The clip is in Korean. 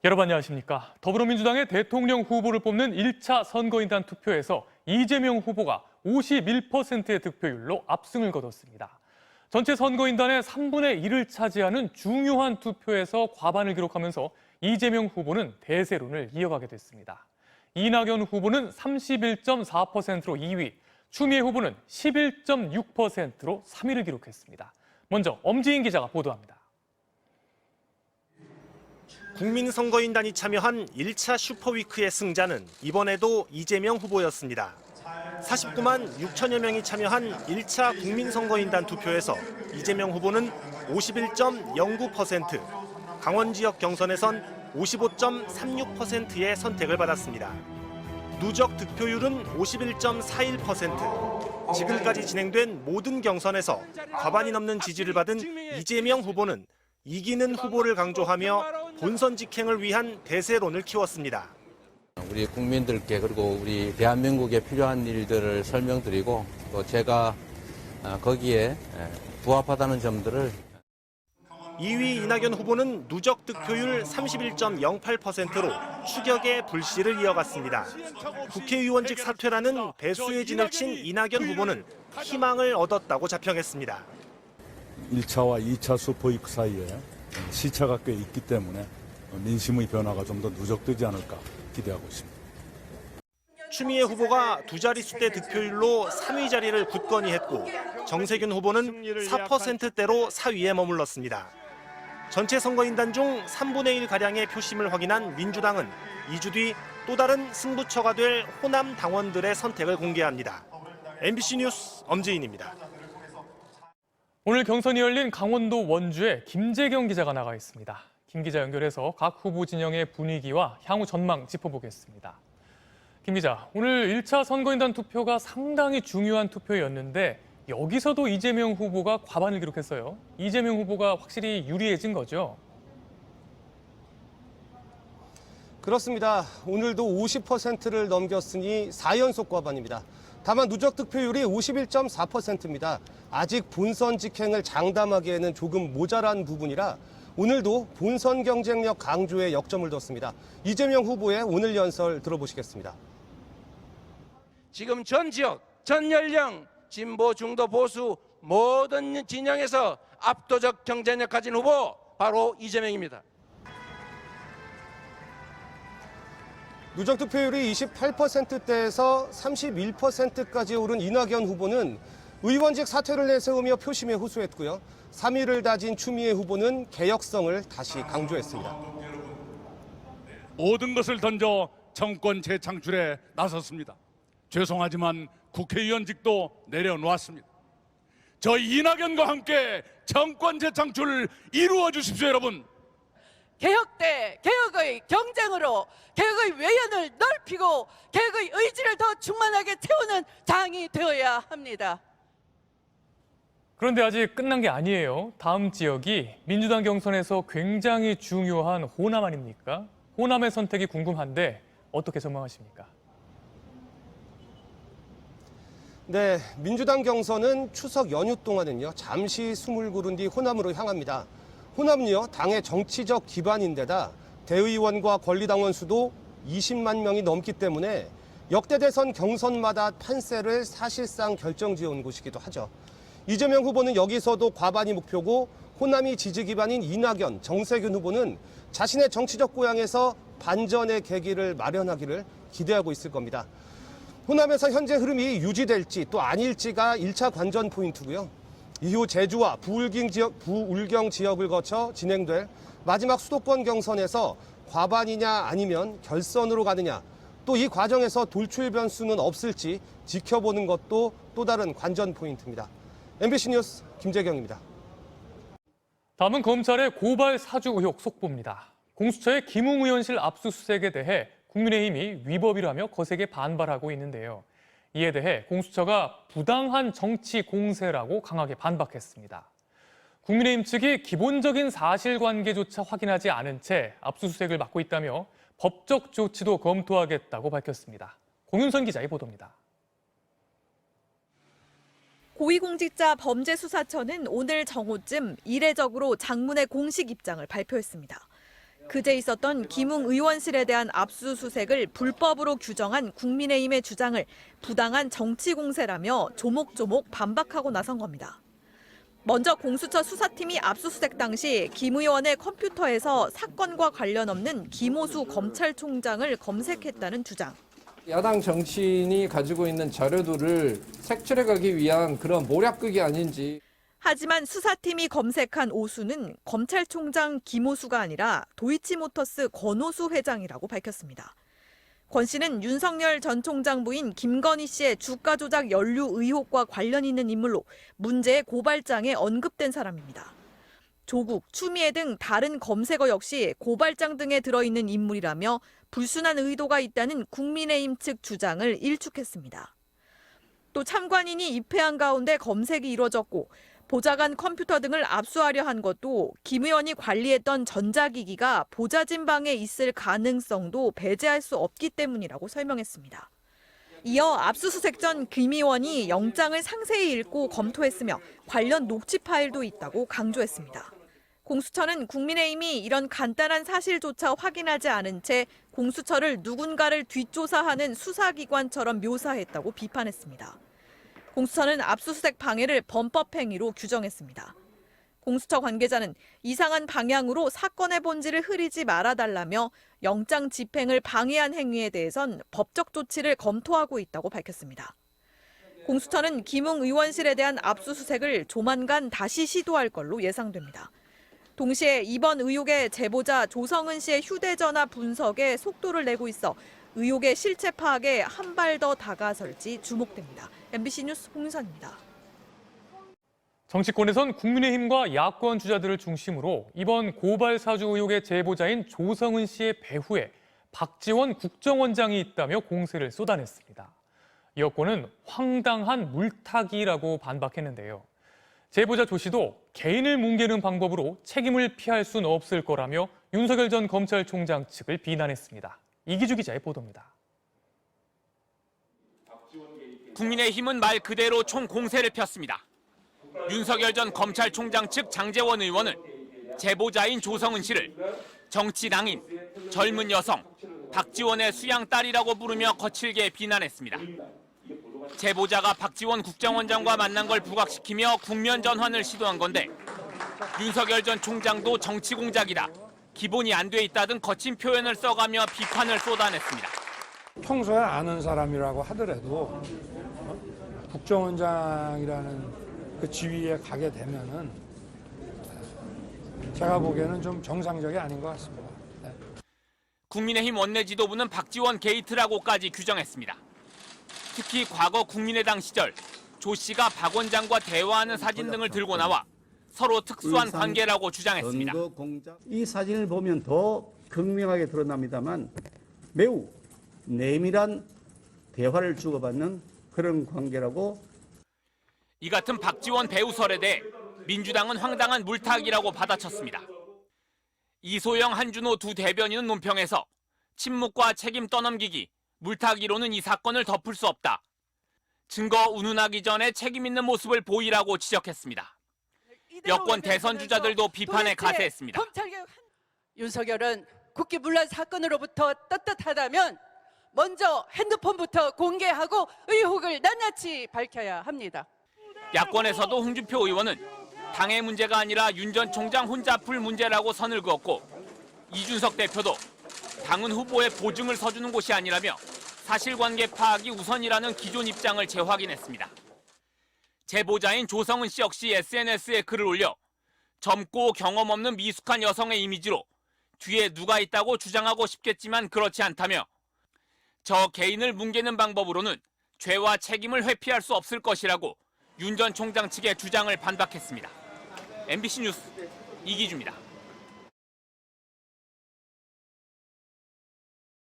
여러분 안녕하십니까. 더불어민주당의 대통령 후보를 뽑는 1차 선거인단 투표에서 이재명 후보가 51%의 득표율로 압승을 거뒀습니다. 전체 선거인단의 3분의 1을 차지하는 중요한 투표에서 과반을 기록하면서 이재명 후보는 대세론을 이어가게 됐습니다. 이낙연 후보는 31.4%로 2위, 추미애 후보는 11.6%로 3위를 기록했습니다. 먼저 엄지인 기자가 보도합니다. 국민선거인단이 참여한 1차 슈퍼위크의 승자는 이번에도 이재명 후보였습니다. 49만 6천여 명이 참여한 1차 국민선거인단 투표에서 이재명 후보는 51.09%, 강원 지역 경선에선 55.36%의 선택을 받았습니다. 누적 득표율은 51.41%. 지금까지 진행된 모든 경선에서 과반이 넘는 지지를 받은 이재명 후보는 이기는 후보를 강조하며 본선 직행을 위한 대세론을 키웠습니다. 우리 국민들께 그리고 우리 대한민국에 필요한 일들을 설명드리고 또 제가 거기에 부합하다는 점들을 2위 이낙연 후보는 누적 득표율 31.08%로 추격의 불씨를 이어갔습니다. 국회의원직 사퇴라는 배수의 진을 친 이낙연 후보는 희망을 얻었다고 자평했습니다. 1차와 2차 슈퍼위크 사이에 시차가 꽤 있기 때문에 민심의 변화가 좀 더 누적되지 않을까 기대하고 있습니다. 추미애 후보가 두 자릿수대 득표율로 3위 자리를 굳건히 했고 정세균 후보는 4%대로 4위에 머물렀습니다. 전체 선거인단 중 3분의 1가량의 표심을 확인한 민주당은 2주 뒤 또 다른 승부처가 될 호남 당원들의 선택을 공개합니다. MBC 뉴스 엄지인입니다. 오늘 경선이 열린 강원도 원주에 김재경 기자가 나가 있습니다. 김 기자 연결해서 각 후보 진영의 분위기와 향후 전망 짚어보겠습니다. 김 기자, 오늘 1차 선거인단 투표가 상당히 중요한 투표였는데 여기서도 이재명 후보가 과반을 기록했어요. 이재명 후보가 확실히 유리해진 거죠? 그렇습니다. 오늘도 50%를 넘겼으니 4연속 과반입니다. 다만 누적 득표율이 51.4%입니다. 아직 본선 직행을 장담하기에는 조금 모자란 부분이라 오늘도 본선 경쟁력 강조에 역점을 뒀습니다. 이재명 후보의 오늘 연설 들어보시겠습니다. 지금 전 지역, 전 연령, 진보, 중도, 보수 모든 진영에서 압도적 경쟁력 가진 후보 바로 이재명입니다. 누적 득표율이 28%대에서 31%까지 오른 이낙연 후보는 의원직 사퇴를 내세우며 표심에 호소했고요. 3위를 다진 추미애 후보는 개혁성을 다시 강조했습니다. 모든 것을 던져 정권 재창출에 나섰습니다. 죄송하지만 국회의원직도 내려놓았습니다. 저희 이낙연과 함께 정권 재창출을 이루어 주십시오, 여러분. 개혁 대 개혁의 경쟁으로 개혁의 외연을 넓히고 개혁의 의지를 더 충만하게 채우는 당이 되어야 합니다. 그런데 아직 끝난 게 아니에요. 다음 지역이 민주당 경선에서 굉장히 중요한 호남 아닙니까? 호남의 선택이 궁금한데 어떻게 전망하십니까? 네, 민주당 경선은 추석 연휴 동안은요 잠시 숨을 고른 뒤 호남으로 향합니다. 호남은요 당의 정치적 기반인데다 대의원과 권리당원 수도 20만 명이 넘기 때문에 역대 대선 경선마다 판세를 사실상 결정지어온 곳이기도 하죠. 이재명 후보는 여기서도 과반이 목표고 호남이 지지 기반인 이낙연, 정세균 후보는 자신의 정치적 고향에서 반전의 계기를 마련하기를 기대하고 있을 겁니다. 호남에서 현재 흐름이 유지될지 또 아닐지가 1차 관전 포인트고요. 이후 제주와 부울경 지역을 거쳐 진행될 마지막 수도권 경선에서 과반이냐 아니면 결선으로 가느냐 또 이 과정에서 돌출 변수는 없을지 지켜보는 것도 또 다른 관전 포인트입니다. MBC 뉴스 김재경입니다. 다음은 검찰의 고발 사주 의혹 속보입니다. 공수처의 김웅 의원실 압수수색에 대해 국민의힘이 위법이라며 거세게 반발하고 있는데요. 이에 대해 공수처가 부당한 정치 공세라고 강하게 반박했습니다. 국민의힘 측이 기본적인 사실관계조차 확인하지 않은 채 압수수색을 맡고 있다며 법적 조치도 검토하겠다고 밝혔습니다. 공윤선 기자의 보도입니다. 고위공직자 범죄수사처는 오늘 정오쯤 이례적으로 장문의 공식 입장을 발표했습니다. 그제 있었던 김웅 의원실에 대한 압수수색을 불법으로 규정한 국민의힘의 주장을 부당한 정치 공세라며 조목조목 반박하고 나선 겁니다. 먼저 공수처 수사팀이 압수수색 당시 김 의원의 컴퓨터에서 사건과 관련 없는 김호수 검찰총장을 검색했다는 주장. 야당 정치인이 가지고 있는 자료들을 색출해가기 위한 그런 모략극이 아닌지. 하지만 수사팀이 검색한 오수는 검찰총장 김호수가 아니라 도이치모터스 권오수 회장이라고 밝혔습니다. 권 씨는 윤석열 전 총장 부인 김건희 씨의 주가 조작 연루 의혹과 관련 있는 인물로 문제의 고발장에 언급된 사람입니다. 조국, 추미애 등 다른 검색어 역시 고발장 등에 들어있는 인물이라며 불순한 의도가 있다는 국민의힘 측 주장을 일축했습니다. 또 참관인이 입회한 가운데 검색이 이뤄졌고 보좌관 컴퓨터 등을 압수하려 한 것도 김 의원이 관리했던 전자기기가 보좌진 방에 있을 가능성도 배제할 수 없기 때문이라고 설명했습니다. 이어 압수수색 전 김 의원이 영장을 상세히 읽고 검토했으며 관련 녹취 파일도 있다고 강조했습니다. 공수처는 국민의힘이 이런 간단한 사실조차 확인하지 않은 채 공수처를 누군가를 뒷조사하는 수사기관처럼 묘사했다고 비판했습니다. 공수처는 압수수색 방해를 범법행위로 규정했습니다. 공수처 관계자는 이상한 방향으로 사건의 본질을 흐리지 말아달라며 영장 집행을 방해한 행위에 대해선 법적 조치를 검토하고 있다고 밝혔습니다. 공수처는 김웅 의원실에 대한 압수수색을 조만간 다시 시도할 걸로 예상됩니다. 동시에 이번 의혹의 제보자 조성은 씨의 휴대전화 분석에 속도를 내고 있어 의혹의 실체 파악에 한 발 더 다가설지 주목됩니다. MBC 뉴스 홍윤선입니다. 정치권에선 국민의힘과 야권 주자들을 중심으로 이번 고발 사주 의혹의 제보자인 조성은 씨의 배후에 박지원 국정원장이 있다며 공세를 쏟아냈습니다. 여권은 황당한 물타기라고 반박했는데요. 제보자 조 씨도 개인을 뭉개는 방법으로 책임을 피할 수는 없을 거라며 윤석열 전 검찰총장 측을 비난했습니다. 이기주 기자의 보도입니다. 국민의힘은 말 그대로 총공세를 폈습니다. 윤석열 전 검찰총장 측 장제원 의원은 제보자인 조성은 씨를 정치낭인, 젊은 여성, 박지원의 수양딸이라고 부르며 거칠게 비난했습니다. 제보자가 박지원 국정원장과 만난 걸 부각시키며 국면 전환을 시도한 건데 윤석열 전 총장도 정치 공작이다, 기본이 안 돼 있다 등 거친 표현을 써가며 비판을 쏟아냈습니다. 평소에 아는 사람이라고 하더라도 국정원장이라는 그 지위에 가게 되면은 제가 보기에는 좀 정상적이 아닌 것 같습니다. 네. 국민의힘 원내 지도부는 박지원 게이트라고까지 규정했습니다. 특히 과거 국민의당 시절 조 씨가 박 원장과 대화하는 사진 등을 들고 나와 서로 특수한 관계라고 주장했습니다. 이 사진을 보면 더 극명하게 드러납니다만 매우 내밀한 대화를 주고받는 그런 관계라고. 이 같은 박지원 배우설에 대해 민주당은 황당한 물타기라고 받아쳤습니다. 이소영, 한준호 두 대변인은 논평에서 침묵과 책임 떠넘기기, 물타기로는 이 사건을 덮을 수 없다. 증거 운운하기 전에 책임 있는 모습을 보이라고 지적했습니다. 여권 대선 주자들도 비판에 가세했습니다. 윤석열은 국기문란 사건으로부터 떳떳하다면 먼저 핸드폰부터 공개하고 의혹을 낱낱이 밝혀야 합니다. 야권에서도 홍준표 의원은 당의 문제가 아니라 윤 전 총장 혼자 풀 문제라고 선을 그었고 이준석 대표도 당은 후보의 보증을 서주는 곳이 아니라며 사실관계 파악이 우선이라는 기존 입장을 재확인했습니다. 제보자인 조성은 씨 역시 SNS에 글을 올려 젊고 경험 없는 미숙한 여성의 이미지로 뒤에 누가 있다고 주장하고 싶겠지만 그렇지 않다며 저 개인을 뭉개는 방법으로는 죄와 책임을 회피할 수 없을 것이라고 윤 전 총장 측의 주장을 반박했습니다. MBC 뉴스 이기주입니다.